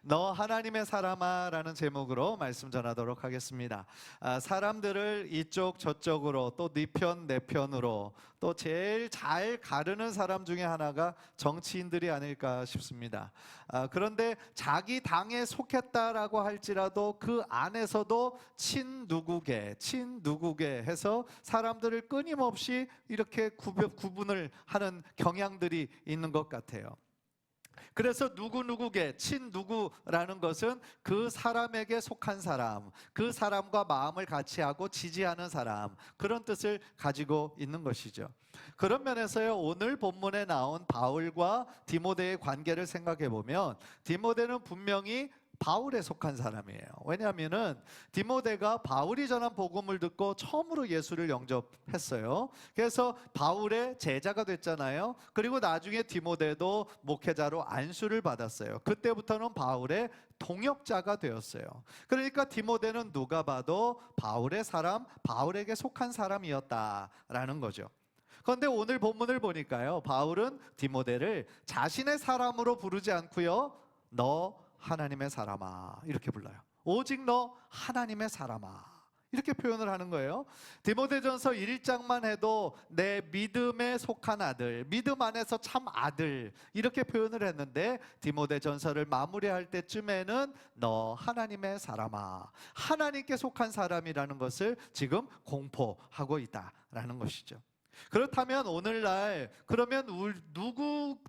너 하나님의 사람아 라는 제목으로 말씀 전하도록 하겠습니다. 사람들을 이쪽 저쪽으로 또 네 편 내 편으로 또 제일 잘 가르는 사람 중에 하나가 정치인들이 아닐까 싶습니다. 그런데 자기 당에 속했다라고 할지라도 그 안에서도 친누구계 해서 사람들을 끊임없이 이렇게 구분을 하는 경향들이 있는 것 같아요. 그래서 누구누구계, 친누구라는 것은 그 사람에게 속한 사람, 그 사람과 마음을 같이 하고 지지하는 사람, 그런 뜻을 가지고 있는 것이죠. 그런 면에서요, 오늘 본문에 나온 바울과 디모데의 관계를 생각해 보면 디모데는 분명히 바울에 속한 사람이에요. 왜냐하면은 디모데가 바울이 전한 복음을 듣고 처음으로 예수를 영접했어요. 그래서 바울의 제자가 됐잖아요. 그리고 나중에 디모데도 목회자로 안수를 받았어요. 그때부터는 바울의 동역자가 되었어요. 그러니까 디모데는 누가 봐도 바울의 사람, 바울에게 속한 사람이었다라는 거죠. 그런데 오늘 본문을 보니까요, 바울은 디모데를 자신의 사람으로 부르지 않고요, 너 하나님의 사람아 이렇게 불러요. 오직 너 하나님의 사람아 이렇게 표현을 하는 거예요. 디모데전서 1장만 해도 내 믿음에 속한 아들, 믿음 안에서 참 아들 이렇게 표현을 했는데 디모데전서를 마무리할 때쯤에는 너 하나님의 사람아, 하나님께 속한 사람이라는 것을 지금 공포하고 있다라는 것이죠. 그렇다면 오늘날 그러면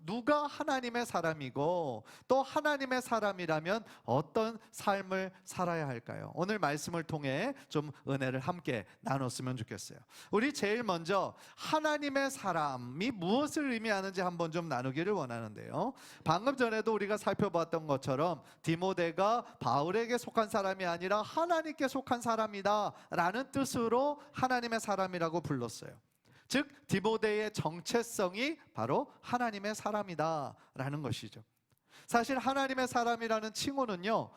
누가 하나님의 사람이고 또 하나님의 사람이라면 어떤 삶을 살아야 할까요? 오늘 말씀을 통해 좀 은혜를 함께 나눴으면 좋겠어요. 우리 제일 먼저 하나님의 사람이 무엇을 의미하는지 한번 좀 나누기를 원하는데요, 방금 전에도 우리가 살펴봤던 것처럼 디모데가 바울에게 속한 사람이 아니라 하나님께 속한 사람이다 라는 뜻으로 하나님의 사람이라고 불렀어요. 즉 디모데의 정체성이 바로 하나님의 사람이다라는 것이죠. 사실 하나님의 사람이라는 칭호는요,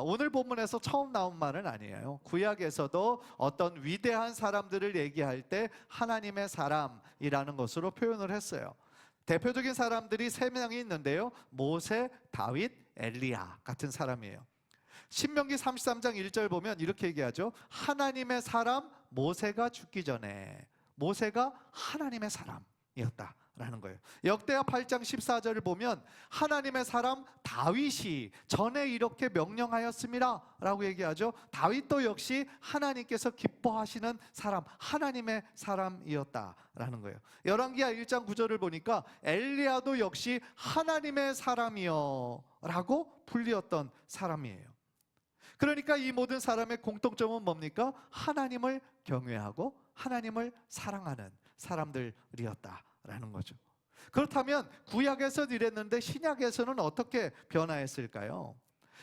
오늘 본문에서 처음 나온 말은 아니에요. 구약에서도 어떤 위대한 사람들을 얘기할 때 하나님의 사람이라는 것으로 표현을 했어요. 대표적인 사람들이 3명이 있는데요, 모세, 다윗, 엘리야 같은 사람이에요. 신명기 33장 1절 보면 이렇게 얘기하죠. 하나님의 사람 모세가 죽기 전에 모세가 하나님의 사람이었다라는 거예요. 역대하 8장 14절을 보면 하나님의 사람 다윗이 전에 이렇게 명령하였습니다 라고 얘기하죠. 다윗도 역시 하나님께서 기뻐하시는 사람, 하나님의 사람이었다라는 거예요. 열왕기하 1장 9절을 보니까 엘리야도 역시 하나님의 사람이요 라고 불리었던 사람이에요. 그러니까 이 모든 사람의 공통점은 뭡니까? 하나님을 경외하고 하나님을 사랑하는 사람들이었다라는 거죠. 그렇다면 구약에서는 이랬는데 신약에서는 어떻게 변화했을까요?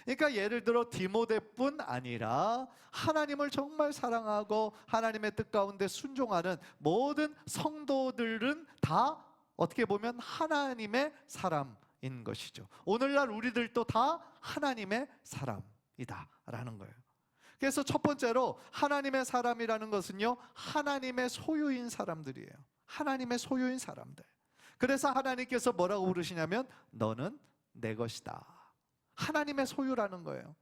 그러니까 예를 들어 디모데뿐 아니라 하나님을 정말 사랑하고 하나님의 뜻 가운데 순종하는 모든 성도들은 다 어떻게 보면 하나님의 사람인 것이죠. 오늘날 우리들도 다 하나님의 사람이다라는 거예요. 그래서 첫 번째로 하나님의 사람이라는 것은요, 하나님의 소유인 사람들이에요. 하나님의 소유인 사람들. 그래서 하나님께서 뭐라고 부르시냐면 너는 내 것이다. 하나님의 소유라는 거예요.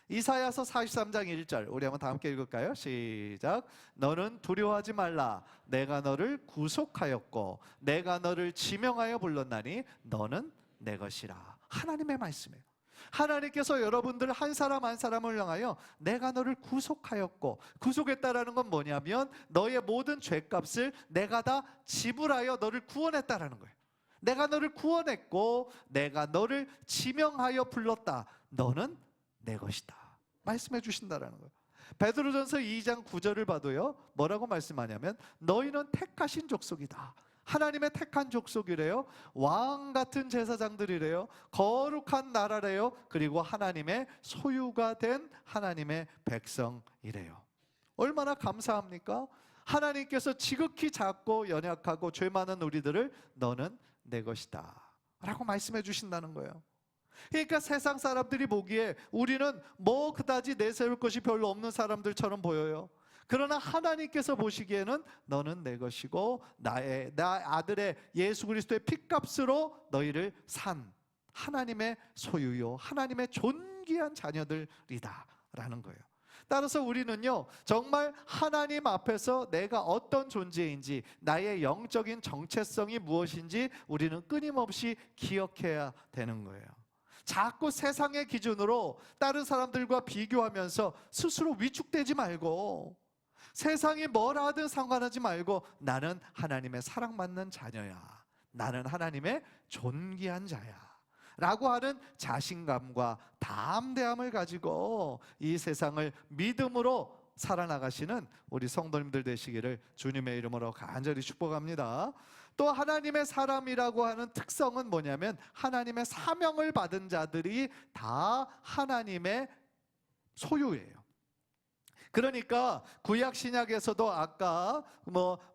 이사야서 43장 1절 우리 한번 다 함께 읽을까요? 시작. 너는 두려워하지 말라. 내가 너를 구속하였고 내가 너를 지명하여 불렀나니 너는 내 것이라. 하나님의 말씀이에요. 하나님께서 여러분들 한 사람 한 사람을 향하여 내가 너를 구속하였고, 구속했다라는 건 뭐냐면 너의 모든 죄값을 내가 다 지불하여 너를 구원했다라는 거예요. 내가 너를 구원했고 내가 너를 지명하여 불렀다. 너는 내 것이다 말씀해 주신다라는 거예요. 베드로전서 2장 9절을 봐도요, 뭐라고 말씀하냐면 너희는 택하신 족속이다. 하나님의 택한 족속이래요. 왕 같은 제사장들이래요. 거룩한 나라래요. 그리고 하나님의 소유가 된 하나님의 백성이래요. 얼마나 감사합니까? 하나님께서 지극히 작고 연약하고 죄 많은 우리들을 너는 내 것이다 라고 말씀해 주신다는 거예요. 그러니까 세상 사람들이 보기에 우리는 뭐 그다지 내세울 것이 별로 없는 사람들처럼 보여요. 그러나 하나님께서 보시기에는 너는 내 것이고 나 아들의 예수 그리스도의 핏값으로 너희를 산 하나님의 소유요, 하나님의 존귀한 자녀들이다라는 거예요. 따라서 우리는요, 정말 하나님 앞에서 내가 어떤 존재인지, 나의 영적인 정체성이 무엇인지 우리는 끊임없이 기억해야 되는 거예요. 자꾸 세상의 기준으로 다른 사람들과 비교하면서 스스로 위축되지 말고, 세상이 뭐라 하든 상관하지 말고, 나는 하나님의 사랑받는 자녀야, 나는 하나님의 존귀한 자야 라고 하는 자신감과 담대함을 가지고 이 세상을 믿음으로 살아나가시는 우리 성도님들 되시기를 주님의 이름으로 간절히 축복합니다. 또 하나님의 사람이라고 하는 특성은 뭐냐면, 하나님의 사명을 받은 자들이 다 하나님의 소유예요. 그러니까 구약 신약에서도 아까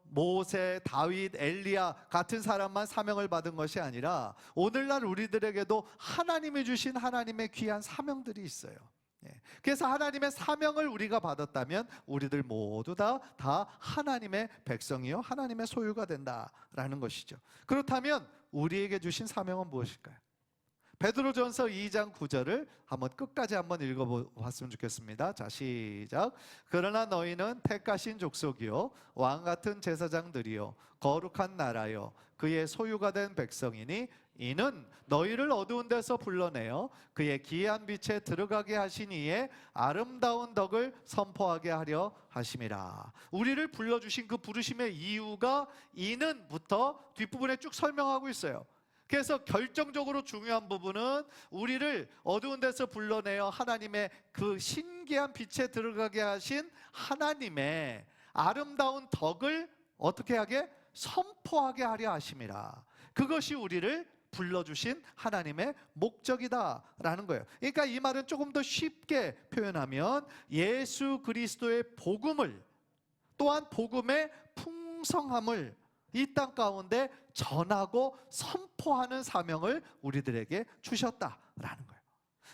모세, 다윗, 엘리야 같은 사람만 사명을 받은 것이 아니라 오늘날 우리들에게도 하나님이 주신 하나님의 귀한 사명들이 있어요. 그래서 하나님의 사명을 우리가 받았다면 우리들 모두 다 하나님의 백성이요, 하나님의 소유가 된다라는 것이죠. 그렇다면 우리에게 주신 사명은 무엇일까요? 베드로전서 2장 9절을 한번 끝까지 한번 읽어봤으면 좋겠습니다. 자, 시작. 그러나 너희는 택하신 족속이요, 왕같은 제사장들이요, 거룩한 나라요, 그의 소유가 된 백성이니 이는 너희를 어두운 데서 불러내어 그의 기이한 빛에 들어가게 하신 이의 아름다운 덕을 선포하게 하려 하심이라. 우리를 불러주신 그 부르심의 이유가 이는부터 뒷부분에 쭉 설명하고 있어요. 그래서 결정적으로 중요한 부분은 우리를 어두운 데서 불러내어 하나님의 그 신기한 빛에 들어가게 하신 하나님의 아름다운 덕을 어떻게 하게? 선포하게 하려 하심이라. 그것이 우리를 불러주신 하나님의 목적이다라는 거예요. 그러니까 이 말은 조금 더 쉽게 표현하면, 예수 그리스도의 복음을, 또한 복음의 풍성함을 이 땅 가운데 전하고 선포하는 사명을 우리들에게 주셨다라는 거예요.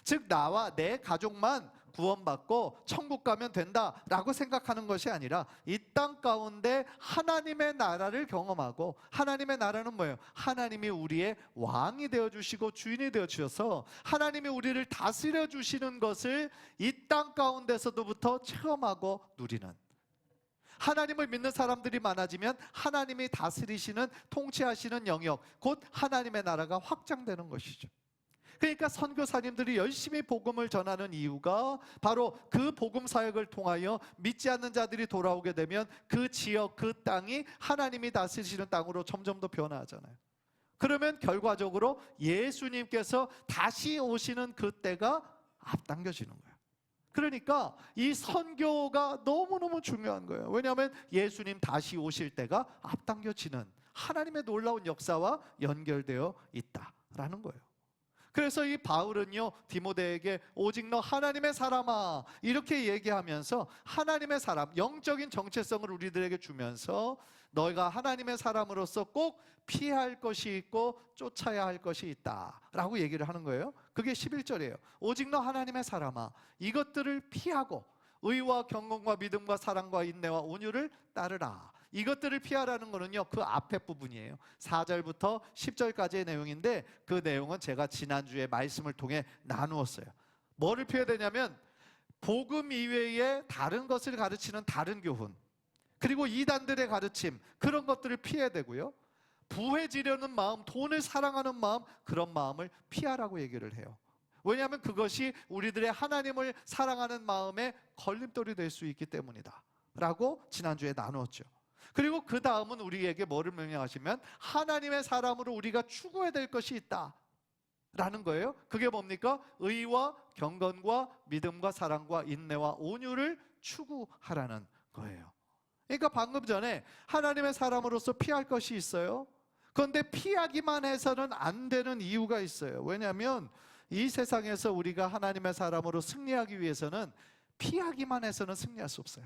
즉, 나와 내 가족만 구원받고 천국 가면 된다라고 생각하는 것이 아니라, 이 땅 가운데 하나님의 나라를 경험하고, 하나님의 나라는 뭐예요? 하나님이 우리의 왕이 되어주시고 주인이 되어주셔서 하나님이 우리를 다스려 주시는 것을 이 땅 가운데서도부터 체험하고 누리는, 하나님을 믿는 사람들이 많아지면 하나님이 다스리시는, 통치하시는 영역, 곧 하나님의 나라가 확장되는 것이죠. 그러니까 선교사님들이 열심히 복음을 전하는 이유가 바로 그 복음 사역을 통하여 믿지 않는 자들이 돌아오게 되면 그 지역, 그 땅이 하나님이 다스리시는 땅으로 점점 더 변화하잖아요. 그러면 결과적으로 예수님께서 다시 오시는 그 때가 앞당겨지는 거예요. 그러니까 이 선교가 너무너무 중요한 거예요. 왜냐하면 예수님 다시 오실 때가 앞당겨지는 하나님의 놀라운 역사와 연결되어 있다라는 거예요. 그래서 이 바울은요, 디모데에게 오직 너 하나님의 사람아 이렇게 얘기하면서 하나님의 사람, 영적인 정체성을 우리들에게 주면서 너희가 하나님의 사람으로서 꼭 피해야 할 것이 있고 쫓아야 할 것이 있다라고 얘기를 하는 거예요. 그게 11절이에요. 오직 너 하나님의 사람아, 이것들을 피하고 의와 경건과 믿음과 사랑과 인내와 온유를 따르라. 이것들을 피하라는 거는요, 그 앞에 부분이에요. 4절부터 10절까지의 내용인데, 그 내용은 제가 지난주에 말씀을 통해 나누었어요. 뭐를 피해야 되냐면, 복음 이외에 다른 것을 가르치는 다른 교훈, 그리고 이단들의 가르침, 그런 것들을 피해야 되고요, 부해지려는 마음, 돈을 사랑하는 마음, 그런 마음을 피하라고 얘기를 해요. 왜냐하면 그것이 우리들의 하나님을 사랑하는 마음에 걸림돌이 될 수 있기 때문이다 라고 지난주에 나누었죠. 그리고 그 다음은 우리에게 뭐를 명령하시면, 하나님의 사람으로 우리가 추구해야 될 것이 있다 라는 거예요. 그게 뭡니까? 의와 경건과 믿음과 사랑과 인내와 온유를 추구하라는 거예요. 그러니까 방금 전에 하나님의 사람으로서 피할 것이 있어요. 그런데 피하기만 해서는 안 되는 이유가 있어요. 왜냐하면 이 세상에서 우리가 하나님의 사람으로 승리하기 위해서는 피하기만 해서는 승리할 수 없어요.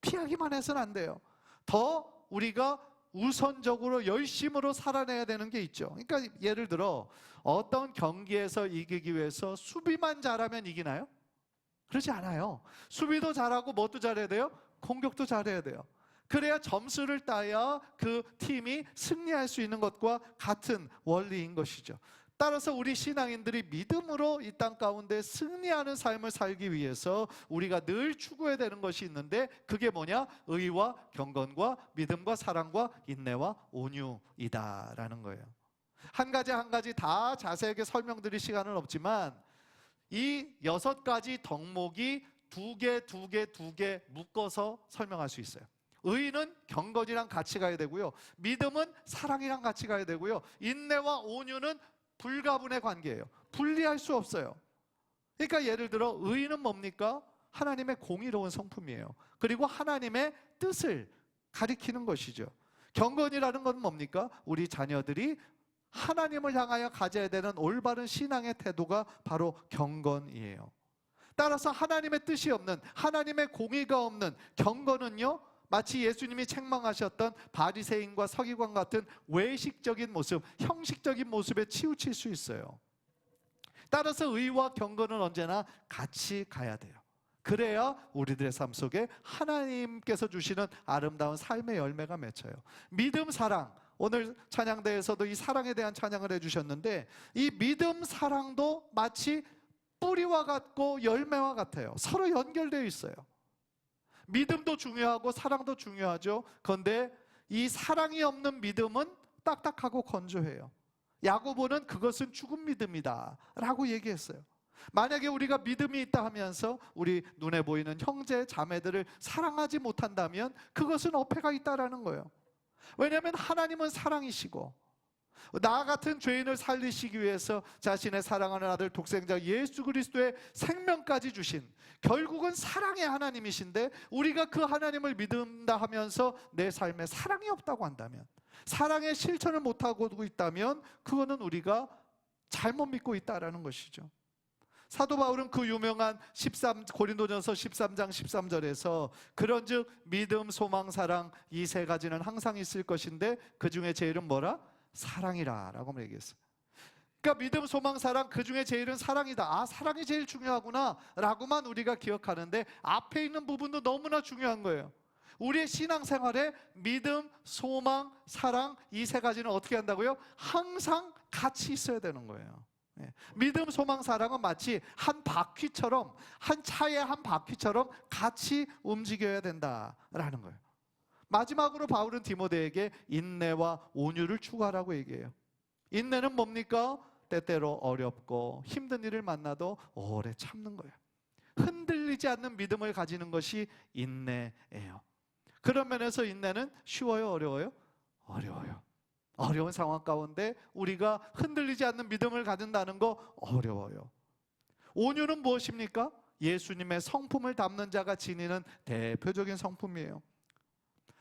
피하기만 해서는 안 돼요. 더 우리가 우선적으로 열심으로 살아내야 되는 게 있죠. 그러니까 예를 들어 어떤 경기에서 이기기 위해서 수비만 잘하면 이기나요? 그렇지 않아요. 수비도 잘하고 뭣도 잘해야 돼요? 공격도 잘해야 돼요. 그래야 점수를 따야 그 팀이 승리할 수 있는 것과 같은 원리인 것이죠. 따라서 우리 신앙인들이 믿음으로 이 땅 가운데 승리하는 삶을 살기 위해서 우리가 늘 추구해야 되는 것이 있는데, 그게 뭐냐? 의와 경건과 믿음과 사랑과 인내와 온유이다라는 거예요. 한 가지 한 가지 다 자세하게 설명드릴 시간은 없지만, 이 6가지 덕목이 두 개 묶어서 설명할 수 있어요. 의는 경건이랑 같이 가야 되고요, 믿음은 사랑이랑 같이 가야 되고요, 인내와 온유는 불가분의 관계예요. 분리할 수 없어요. 그러니까 예를 들어 의는 뭡니까? 하나님의 공의로운 성품이에요. 그리고 하나님의 뜻을 가리키는 것이죠. 경건이라는 건 뭡니까? 우리 자녀들이 하나님을 향하여 가져야 되는 올바른 신앙의 태도가 바로 경건이에요. 따라서 하나님의 뜻이 없는, 하나님의 공의가 없는 경건은요, 마치 예수님이 책망하셨던 바리새인과 서기관 같은 외식적인 모습, 형식적인 모습에 치우칠 수 있어요. 따라서 의와 경건은 언제나 같이 가야 돼요. 그래야 우리들의 삶 속에 하나님께서 주시는 아름다운 삶의 열매가 맺혀요. 믿음, 사랑, 오늘 찬양대에서도 이 사랑에 대한 찬양을 해주셨는데, 이 믿음, 사랑도 마치 뿌리와 같고 열매와 같아요. 서로 연결되어 있어요. 믿음도 중요하고 사랑도 중요하죠. 그런데 이 사랑이 없는 믿음은 딱딱하고 건조해요. 야고보는 그것은 죽은 믿음이다 라고 얘기했어요. 만약에 우리가 믿음이 있다 하면서 우리 눈에 보이는 형제 자매들을 사랑하지 못한다면 그것은 어폐가 있다라는 거예요. 왜냐하면 하나님은 사랑이시고, 나 같은 죄인을 살리시기 위해서 자신의 사랑하는 아들 독생자 예수 그리스도의 생명까지 주신, 결국은 사랑의 하나님이신데, 우리가 그 하나님을 믿는다 하면서 내 삶에 사랑이 없다고 한다면, 사랑의 실천을 못하고 있다면 그거는 우리가 잘못 믿고 있다라는 것이죠. 사도 바울은 그 유명한 고린도전서 13장 13절에서 그런즉 믿음, 소망, 사랑 이 3가지는 항상 있을 것인데 그 중에 제일은 뭐라? 사랑이라 라고 얘기했어요. 그러니까 믿음, 소망, 사랑, 그 중에 제일은 사랑이다. 아, 사랑이 제일 중요하구나 라고만 우리가 기억하는데, 앞에 있는 부분도 너무나 중요한 거예요. 우리의 신앙생활에 믿음, 소망, 사랑 이 3가지는 어떻게 한다고요? 항상 같이 있어야 되는 거예요. 믿음, 소망, 사랑은 마치 한 바퀴처럼, 한 차의 한 바퀴처럼 같이 움직여야 된다라는 거예요. 마지막으로 바울은 디모데에게 인내와 온유를 추구하라고 얘기해요. 인내는 뭡니까? 때때로 어렵고 힘든 일을 만나도 오래 참는 거예요. 흔들리지 않는 믿음을 가지는 것이 인내예요. 그런 면에서 인내는 쉬워요, 어려워요? 어려워요. 어려운 상황 가운데 우리가 흔들리지 않는 믿음을 가진다는 거 어려워요. 온유는 무엇입니까? 예수님의 성품을 담는 자가 지니는 대표적인 성품이에요.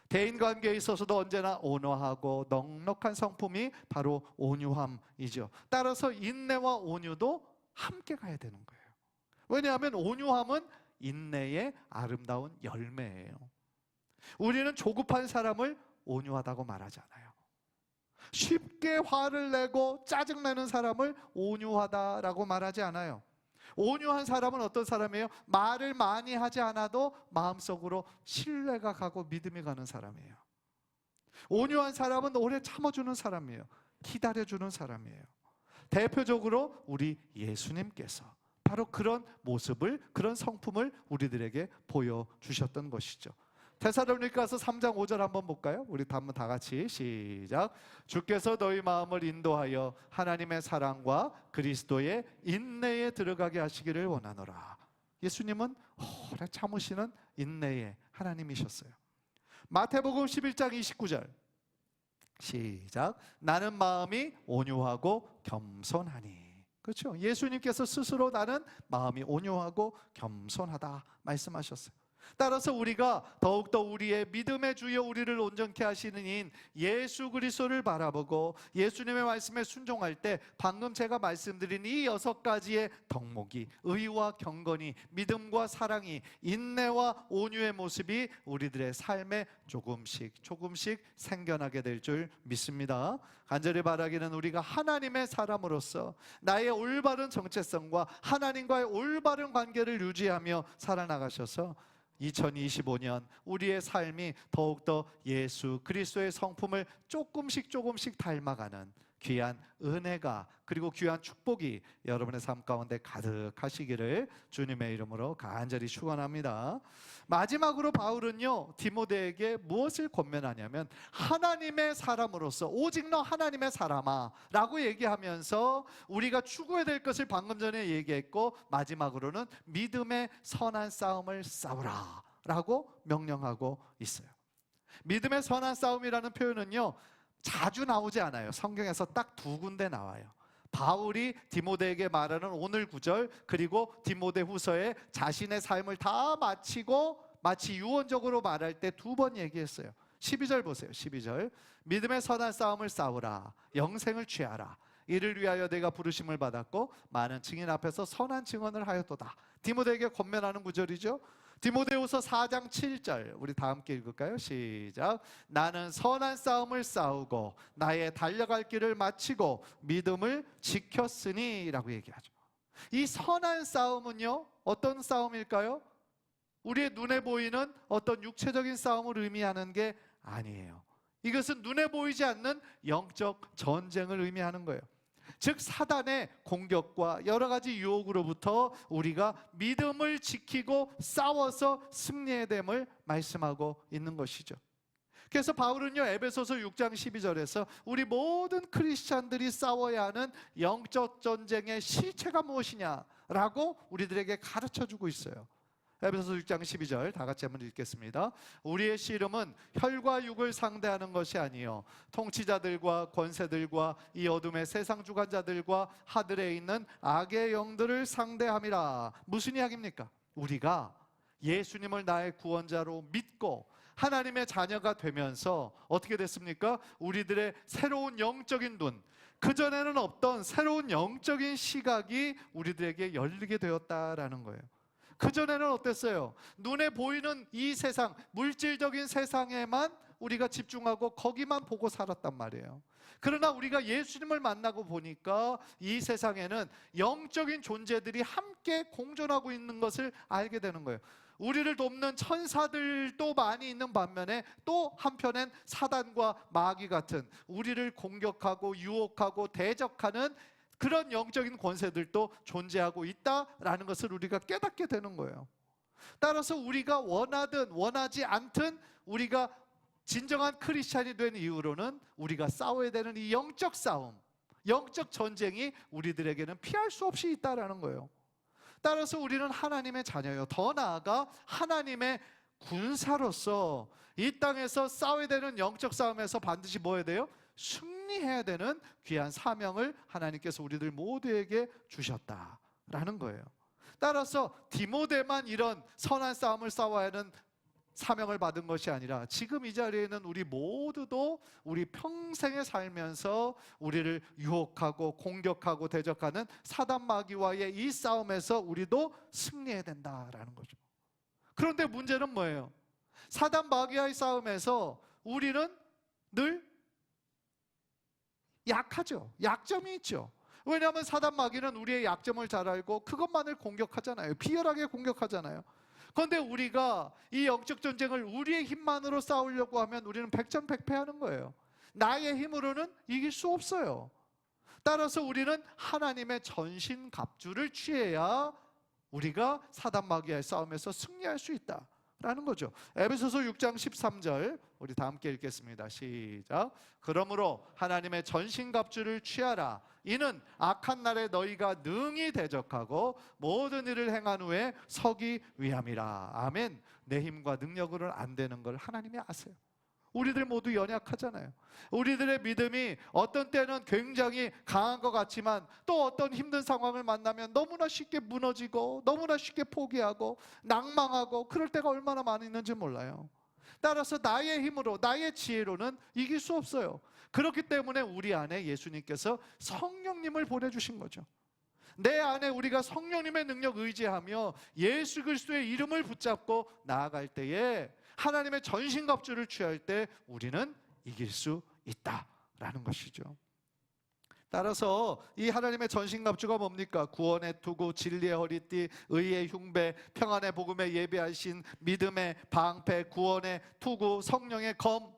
대인관계에 있어서도 언제나 온화하고 넉넉한 성품이 바로 온유함이죠. 따라서 인내와 온유도 함께 가야 되는 거예요. 왜냐하면 온유함은 인내의 아름다운 열매예요. 우리는 조급한 사람을 온유하다고 말하지 않아요. 쉽게 화를 내고 짜증내는 사람을 온유하다라고 말하지 않아요. 온유한 사람은 어떤 사람이에요? 말을 많이 하지 않아도 마음속으로 신뢰가 가고 믿음이 가는 사람이에요. 온유한 사람은 오래 참아주는 사람이에요. 기다려주는 사람이에요. 대표적으로 우리 예수님께서 바로 그런 모습을, 그런 성품을 우리들에게 보여주셨던 것이죠. 데살로니가서 3장 5절 한번 볼까요? 우리 한번 다 같이 시작. 주께서 너희 마음을 인도하여 하나님의 사랑과 그리스도의 인내에 들어가게 하시기를 원하노라. 예수님은 오래 참으시는 인내의 하나님이셨어요. 마태복음 11장 29절 시작. 나는 마음이 온유하고 겸손하니. 그렇죠? 예수님께서 스스로 나는 마음이 온유하고 겸손하다 말씀하셨어요. 따라서 우리가 더욱더 우리의 믿음의 주여 우리를 온전케 하시는 이인 예수 그리스도를 바라보고 예수님의 말씀에 순종할 때 방금 제가 말씀드린 이 6가지의 덕목이, 의와 경건이, 믿음과 사랑이, 인내와 온유의 모습이 우리들의 삶에 조금씩 생겨나게 될 줄 믿습니다. 간절히 바라기는 우리가 하나님의 사람으로서 나의 올바른 정체성과 하나님과의 올바른 관계를 유지하며 살아나가셔서 2025년 우리의 삶이 더욱더 예수 그리스도의 성품을 조금씩 닮아가는, 귀한 은혜가 그리고 귀한 축복이 여러분의 삶 가운데 가득하시기를 주님의 이름으로 간절히 축원합니다. 마지막으로 바울은요, 디모데에게 무엇을 권면하냐면 하나님의 사람으로서 오직 너 하나님의 사람아 라고 얘기하면서 우리가 추구해야 될 것을 방금 전에 얘기했고, 마지막으로는 믿음의 선한 싸움을 싸우라 라고 명령하고 있어요. 믿음의 선한 싸움이라는 표현은요, 자주 나오지 않아요. 성경에서 딱 두 군데 나와요. 바울이 디모데에게 말하는 오늘 구절, 그리고 디모데 후서에 자신의 삶을 다 마치고 마치 유언적으로 말할 때 두 번 얘기했어요. 12절 보세요. 12절. 믿음의 선한 싸움을 싸우라. 영생을 취하라. 이를 위하여 내가 부르심을 받았고 많은 증인 앞에서 선한 증언을 하였도다. 디모데에게 권면하는 구절이죠. 디모데후서 4장 7절, 우리 다 함께 읽을까요? 시작. 나는 선한 싸움을 싸우고 나의 달려갈 길을 마치고 믿음을 지켰으니 라고 얘기하죠. 이 선한 싸움은요, 어떤 싸움일까요? 우리의 눈에 보이는 어떤 육체적인 싸움을 의미하는 게 아니에요. 이것은 눈에 보이지 않는 영적 전쟁을 의미하는 거예요. 즉 사단의 공격과 여러 가지 유혹으로부터 우리가 믿음을 지키고 싸워서 승리해야 됨을 말씀하고 있는 것이죠. 그래서 바울은요, 에베소서 6장 12절에서 우리 모든 크리스찬들이 싸워야 하는 영적 전쟁의 실체가 무엇이냐라고 우리들에게 가르쳐주고 있어요. 에베소서 6장 12절 다 같이 한번 읽겠습니다. 우리의 씨름은 혈과 육을 상대하는 것이 아니요 통치자들과 권세들과 이 어둠의 세상 주관자들과 하늘에 있는 악의 영들을 상대함이라. 무슨 이야기입니까? 우리가 예수님을 나의 구원자로 믿고 하나님의 자녀가 되면서 어떻게 됐습니까? 우리들의 새로운 영적인 눈, 그전에는 없던 새로운 영적인 시각이 우리들에게 열리게 되었다라는 거예요. 그전에는 어땠어요? 눈에 보이는 이 세상, 물질적인 세상에만 우리가 집중하고 거기만 보고 살았단 말이에요. 그러나 우리가 예수님을 만나고 보니까 이 세상에는 영적인 존재들이 함께 공존하고 있는 것을 알게 되는 거예요. 우리를 돕는 천사들도 많이 있는 반면에 또 한편엔 사단과 마귀 같은 우리를 공격하고 유혹하고 대적하는 그런 영적인 권세들도 존재하고 있다라는 것을 우리가 깨닫게 되는 거예요. 따라서 우리가 원하든 원하지 않든 우리가 진정한 크리스찬이 된 이후로는 우리가 싸워야 되는 이 영적 싸움, 영적 전쟁이 우리들에게는 피할 수 없이 있다라는 거예요. 따라서 우리는 하나님의 자녀예요. 더 나아가 하나님의 군사로서 이 땅에서 싸워야 되는 영적 싸움에서 반드시 뭐 해야 돼요? 승리해야 되는 귀한 사명을 하나님께서 우리들 모두에게 주셨다라는 거예요. 따라서 디모데만 이런 선한 싸움을 싸워야 하는 사명을 받은 것이 아니라 지금 이 자리에 있는 우리 모두도 우리 평생에 살면서 우리를 유혹하고 공격하고 대적하는 사단 마귀와의 이 싸움에서 우리도 승리해야 된다라는 거죠. 그런데 문제는 뭐예요? 사단 마귀와의 싸움에서 우리는 늘 약하죠. 약점이 있죠. 왜냐하면 사단 마귀는 우리의 약점을 잘 알고 그것만을 공격하잖아요. 비열하게 공격하잖아요. 그런데 우리가 이 영적 전쟁을 우리의 힘만으로 싸우려고 하면 우리는 백전백패하는 거예요. 나의 힘으로는 이길 수 없어요. 따라서 우리는 하나님의 전신갑주를 취해야 우리가 사단 마귀와의 싸움에서 승리할 수 있다라는 거죠. 에베소서 6장 13절 우리 다 함께 읽겠습니다. 시작. 그러므로 하나님의 전신갑주를 취하라. 이는 악한 날에 너희가 능히 대적하고 모든 일을 행한 후에 서기 위함이라. 아멘. 내 힘과 능력으로는 안 되는 걸 하나님이 아세요. 우리들 모두 연약하잖아요. 우리들의 믿음이 어떤 때는 굉장히 강한 것 같지만 또 어떤 힘든 상황을 만나면 너무나 쉽게 무너지고 너무나 쉽게 포기하고 낭망하고 그럴 때가 얼마나 많이 있는지 몰라요. 따라서 나의 힘으로 나의 지혜로는 이길 수 없어요. 그렇기 때문에 우리 안에 예수님께서 성령님을 보내주신 거죠. 내 안에 우리가 성령님의 능력 의지하며 예수 그리스도의 이름을 붙잡고 나아갈 때에 하나님의 전신갑주를 취할 때 우리는 이길 수 있다라는 것이죠. 따라서 이 하나님의 전신갑주가 뭡니까? 구원의 투구, 진리의 허리띠, 의의 흉배, 평안의 복음에 예배하신 믿음의 방패, 구원의 투구, 성령의 검,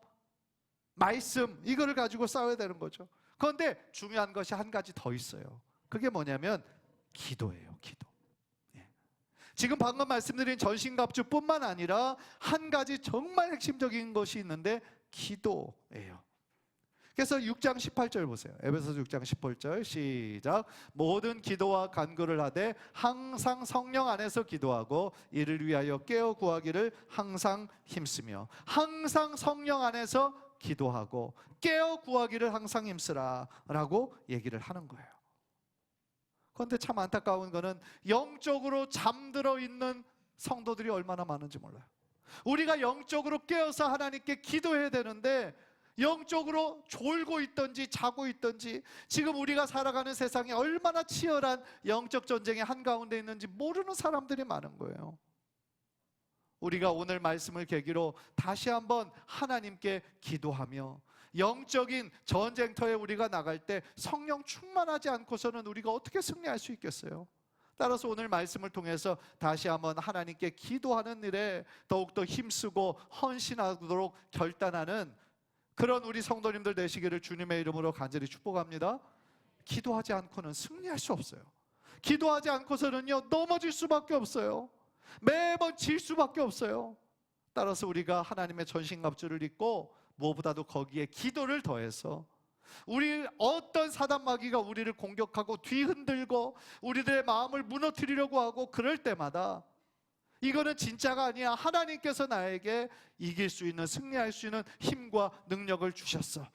말씀, 이거를 가지고 싸워야 되는 거죠. 그런데 중요한 것이 한 가지 더 있어요. 그게 뭐냐면 기도예요. 기도. 예. 지금 방금 말씀드린 전신갑주뿐만 아니라 한 가지 정말 핵심적인 것이 있는데 기도예요. 그래서 6장 18절 보세요. 에베소서 6장 18절 시작. 모든 기도와 간구를 하되 항상 성령 안에서 기도하고 이를 위하여 깨어 구하기를 항상 힘쓰며. 항상 성령 안에서 기도하고 깨어 구하기를 항상 힘쓰라 라고 얘기를 하는 거예요. 그런데 참 안타까운 거는 영적으로 잠들어 있는 성도들이 얼마나 많은지 몰라요. 우리가 영적으로 깨어서 하나님께 기도해야 되는데 영적으로 졸고 있든지 자고 있든지, 지금 우리가 살아가는 세상이 얼마나 치열한 영적 전쟁의 한가운데 있는지 모르는 사람들이 많은 거예요. 우리가 오늘 말씀을 계기로 다시 한번 하나님께 기도하며 영적인 전쟁터에 우리가 나갈 때 성령 충만하지 않고서는 우리가 어떻게 승리할 수 있겠어요? 따라서 오늘 말씀을 통해서 다시 한번 하나님께 기도하는 일에 더욱더 힘쓰고 헌신하도록 결단하는 그런 우리 성도님들 되시기를 주님의 이름으로 간절히 축복합니다. 기도하지 않고는 승리할 수 없어요. 기도하지 않고서는요, 넘어질 수밖에 없어요. 매번 질 수밖에 없어요. 따라서 우리가 하나님의 전신갑주를 입고 무엇보다도 거기에 기도를 더해서 우리 어떤 사단 마귀가 우리를 공격하고 뒤흔들고 우리들의 마음을 무너뜨리려고 하고 그럴 때마다 이거는 진짜가 아니야, 하나님께서 나에게 이길 수 있는, 승리할 수 있는 힘과 능력을 주셨어.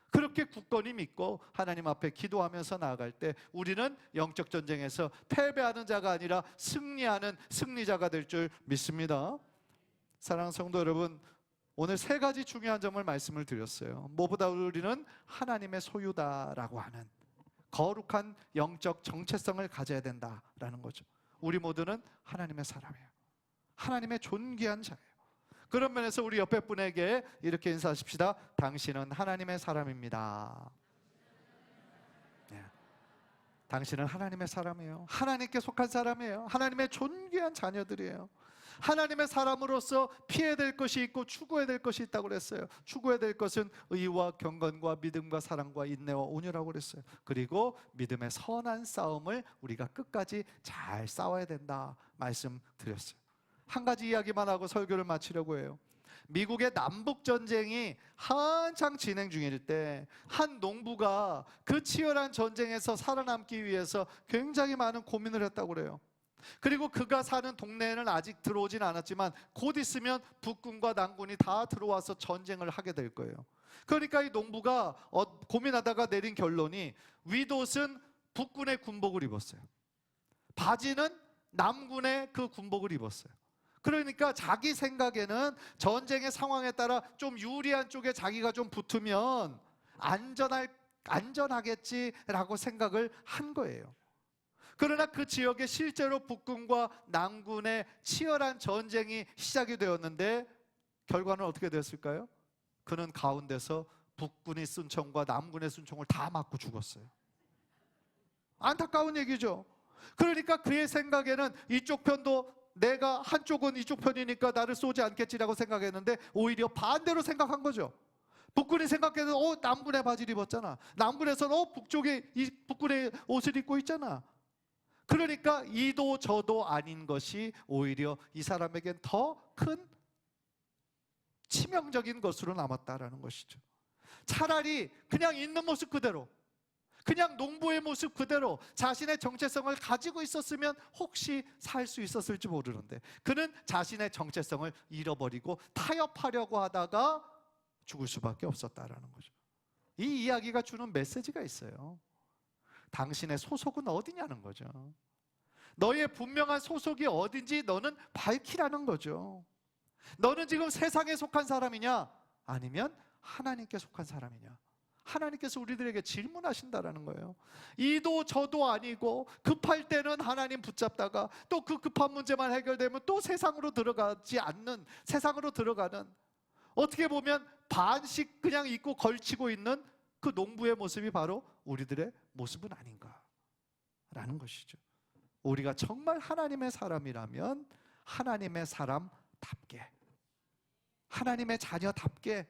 그렇게 굳건히 믿고 하나님 앞에 기도하면서 나아갈 때 우리는 영적 전쟁에서 패배하는 자가 아니라 승리하는 승리자가 될 줄 믿습니다. 사랑하는 성도 여러분, 오늘 세 가지 중요한 점을 말씀을 드렸어요. 무엇보다 우리는 하나님의 소유다라고 하는 거룩한 영적 정체성을 가져야 된다라는 거죠. 우리 모두는 하나님의 사람이에요. 하나님의 존귀한 자예요. 그런 면에서 우리 옆에 분에게 이렇게 인사하십시다. 당신은 하나님의 사람입니다. 네. 당신은 하나님의 사람이에요. 하나님께 속한 사람이에요. 하나님의 존귀한 자녀들이에요. 하나님의 사람으로서 피해야 될 것이 있고 추구해야 될 것이 있다고 그랬어요. 추구해야 될 것은 의와 경건과 믿음과 사랑과 인내와 온유라고 그랬어요. 그리고 믿음의 선한 싸움을 우리가 끝까지 잘 싸워야 된다 말씀드렸어요. 한 가지 이야기만 하고 설교를 마치려고 해요. 미국의 남북전쟁이 한창 진행 중일 때 한 농부가 그 치열한 전쟁에서 살아남기 위해서 굉장히 많은 고민을 했다고 그래요. 그리고 그가 사는 동네에는 아직 들어오진 않았지만 곧 있으면 북군과 남군이 다 들어와서 전쟁을 하게 될 거예요. 그러니까 이 농부가 고민하다가 내린 결론이, 윗옷은 북군의 군복을 입었어요. 바지는 남군의 그 군복을 입었어요. 그러니까 자기 생각에는 전쟁의 상황에 따라 좀 유리한 쪽에 자기가 좀 붙으면 안전하겠지라고 생각을 한 거예요. 그러나 그 지역에 실제로 북군과 남군의 치열한 전쟁이 시작이 되었는데 결과는 어떻게 됐을까요? 그는 가운데서 북군의 순총과 남군의 순총을 다 맞고 죽었어요. 안타까운 얘기죠. 그러니까 그의 생각에는 이쪽 편도 내가 한쪽은 이쪽 편이니까 나를 쏘지 않겠지라고 생각했는데 오히려 반대로 생각한 거죠. 북군이 생각해서 남군의 바지를 입었잖아. 남군에서는 북군의 옷을 입고 있잖아. 그러니까 이도 저도 아닌 것이 오히려 이 사람에겐 더 큰 치명적인 것으로 남았다라는 것이죠. 차라리 그냥 있는 모습 그대로, 그냥 농부의 모습 그대로 자신의 정체성을 가지고 있었으면 혹시 살 수 있었을지 모르는데 그는 자신의 정체성을 잃어버리고 타협하려고 하다가 죽을 수밖에 없었다라는 거죠. 이 이야기가 주는 메시지가 있어요. 당신의 소속은 어디냐는 거죠. 너의 분명한 소속이 어딘지 너는 밝히라는 거죠. 너는 지금 세상에 속한 사람이냐, 아니면 하나님께 속한 사람이냐. 하나님께서 우리들에게 질문하신다라는 거예요. 이도 저도 아니고 급할 때는 하나님 붙잡다가 또 그 급한 문제만 해결되면 또 세상으로 들어가지 않는, 세상으로 들어가는, 어떻게 보면 반씩 그냥 입고 걸치고 있는 그 농부의 모습이 바로 우리들의 모습은 아닌가라는 것이죠. 우리가 정말 하나님의 사람이라면 하나님의 사람답게, 하나님의 자녀답게,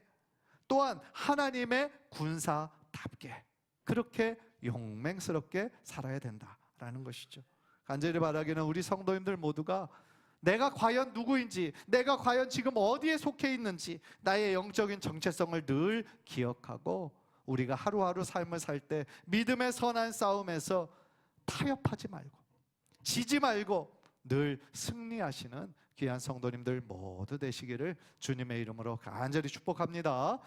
또한 하나님의 군사답게 그렇게 용맹스럽게 살아야 된다라는 것이죠. 간절히 바라기는 우리 성도님들 모두가 내가 과연 누구인지, 내가 과연 지금 어디에 속해 있는지, 나의 영적인 정체성을 늘 기억하고 우리가 하루하루 삶을 살 때 믿음의 선한 싸움에서 타협하지 말고 지지 말고 늘 승리하시는 귀한 성도님들 모두 되시기를 주님의 이름으로 간절히 축복합니다.